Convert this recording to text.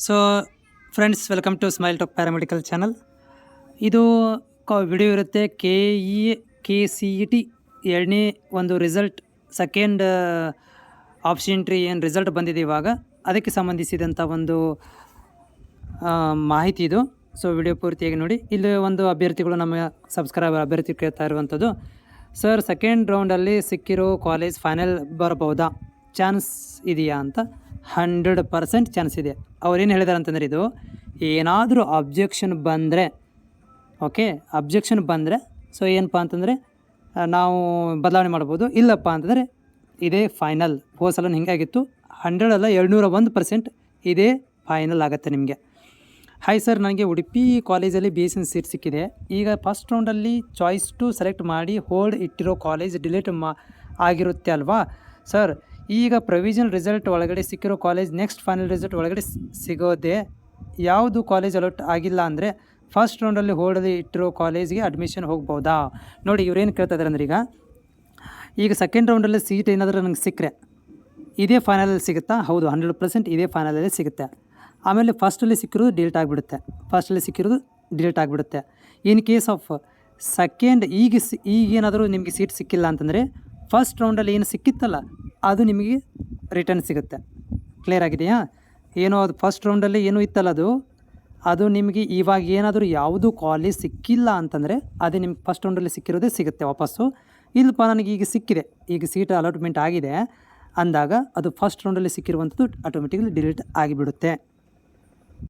So friends, welcome to smile talk paramedical channel. ಇದು video ಇರುತ್ತೆ. KCET ಎರಡನೇ ಒಂದು ರಿಸಲ್ಟ್, ಸೆಕೆಂಡ್ ಆಪ್ಷನ್ಟ್ರಿ ಏನು ರಿಸಲ್ಟ್ ಬಂದಿದೆ ಇವಾಗ, ಅದಕ್ಕೆ ಸಂಬಂಧಿಸಿದಂಥ ಒಂದು ಮಾಹಿತಿ ಇದು. ಸೊ ವಿಡಿಯೋ ಪೂರ್ತಿಯಾಗಿ ನೋಡಿ. ಇಲ್ಲಿ ಒಂದು ಅಭ್ಯರ್ಥಿಗಳು, ನಮ್ಮ ಸಬ್ಸ್ಕ್ರೈಬರ್ ಅಭ್ಯರ್ಥಿ ಕೇಳ್ತಾ ಇರುವಂಥದ್ದು, ಸರ್ ಸೆಕೆಂಡ್ ರೌಂಡಲ್ಲಿ ಸಿಕ್ಕಿರೋ ಕಾಲೇಜ್ ಫೈನಲ್ ಬರಬಹುದಾ, ಚಾನ್ಸ್ ಇದೆಯಾ ಅಂತ. 100% ಚಾನ್ಸ್ ಇದೆ. ಅವ್ರೇನು ಹೇಳಿದಾರೆ ಅಂತಂದರೆ, ಇದು ಏನಾದರೂ ಅಬ್ಜೆಕ್ಷನ್ ಬಂದರೆ, ಅಬ್ಜೆಕ್ಷನ್ ಬಂದರೆ ಸೊ ಏನಪ್ಪ ಅಂತಂದರೆ ನಾವು ಬದಲಾವಣೆ ಮಾಡ್ಬೋದು. ಇಲ್ಲಪ್ಪ ಅಂತಂದರೆ ಇದೇ ಫೈನಲ್. ಹೋದ ಸಲ ಹಿಂಗಾಗಿತ್ತು. 100 ಅಲ್ಲ 201% ಇದೇ ಫೈನಲ್ ಆಗುತ್ತೆ ನಿಮಗೆ. ಹಾಯ್ ಸರ್, ನನಗೆ ಉಡುಪಿ ಕಾಲೇಜಲ್ಲಿ BSc ಸೀಟ್ ಸಿಕ್ಕಿದೆ. ಈಗ ಫಸ್ಟ್ ರೌಂಡಲ್ಲಿ ಚಾಯ್ಸ್ ಟು ಸೆಲೆಕ್ಟ್ ಮಾಡಿ ಹೋಲ್ಡ್ ಇಟ್ಟಿರೋ ಕಾಲೇಜ್ ಡಿಲೀಟ್ ಆಗಿರುತ್ತೆ ಅಲ್ವಾ ಸರ್? ಈಗ ಪ್ರೊವಿಷನಲ್ ರಿಸಲ್ಟ್ ಒಳಗಡೆ ಸಿಕ್ಕಿರೋ ಕಾಲೇಜ್ ನೆಕ್ಸ್ಟ್ ಫೈನಲ್ ರಿಸಲ್ಟ್ ಒಳಗಡೆ ಸಿಗೋದೆ. ಯಾವುದು ಕಾಲೇಜ್ ಅಲರ್ಟ್ ಆಗಿಲ್ಲ ಅಂದರೆ ಫಸ್ಟ್ ರೌಂಡಲ್ಲಿ ಹೋಲ್ಡ್ ಇಟ್ಟಿರೋ ಕಾಲೇಜ್ಗೆ ಅಡ್ಮಿಷನ್ ಹೋಗ್ಬೋದಾ? ನೋಡಿ, ಇವ್ರೇನು ಕೇಳ್ತಾ ಇದ್ದಾರೆ ಅಂದರೆ, ಈಗ ಸೆಕೆಂಡ್ ರೌಂಡಲ್ಲಿ ಸೀಟ್ ಏನಾದರೂ ನನಗೆ ಸಿಕ್ಕರೆ ಇದೇ ಫೈನಲಲ್ಲಿ ಸಿಗುತ್ತಾ? ಹೌದು, 100% ಇದೇ ಫೈನಲಲ್ಲಿ ಸಿಗುತ್ತೆ. ಆಮೇಲೆ ಫಸ್ಟಲ್ಲಿ ಸಿಕ್ಕಿರೋದು ಡಿಲೀಟ್ ಆಗಿಬಿಡುತ್ತೆ. ಇನ್ ಕೇಸ್ ಆಫ್ ಸೆಕೆಂಡ್ ಈಗೇನಾದರೂ ನಿಮಗೆ ಸೀಟ್ ಸಿಕ್ಕಿಲ್ಲ ಅಂತಂದರೆ ಫಸ್ಟ್ ರೌಂಡಲ್ಲಿ ಏನು ಸಿಕ್ಕಿತ್ತಲ್ಲ ಅದು ನಿಮಗೆ ರಿಟರ್ನ್ ಸಿಗುತ್ತೆ. ಕ್ಲಿಯರ್ ಆಗಿದೆಯಾ? ಏನೋ ಅದು ಫಸ್ಟ್ ರೌಂಡಲ್ಲಿ ಏನೂ ಇತ್ತಲ್ಲ ಅದು ನಿಮಗೆ ಇವಾಗ ಏನಾದರೂ ಯಾವುದು ಕಾಲೇಜ್ ಸಿಕ್ಕಿಲ್ಲ ಅಂತಂದರೆ ಅದೇ ನಿಮ್ಗೆ ಫಸ್ಟ್ ರೌಂಡಲ್ಲಿ ಸಿಕ್ಕಿರೋದೇ ಸಿಗುತ್ತೆ ವಾಪಸ್ಸು. ಇಲ್ಲಪ್ಪ ನನಗೆ ಈಗ ಸಿಕ್ಕಿದೆ, ಈಗ ಸೀಟ್ ಅಲಾಟ್ಮೆಂಟ್ ಆಗಿದೆ ಅಂದಾಗ ಅದು ಫಸ್ಟ್ ರೌಂಡಲ್ಲಿ ಸಿಕ್ಕಿರುವಂಥದ್ದು ಆಟೋಮೆಟಿಕ್ಲಿ ಡಿಲೀಟ್ ಆಗಿಬಿಡುತ್ತೆ.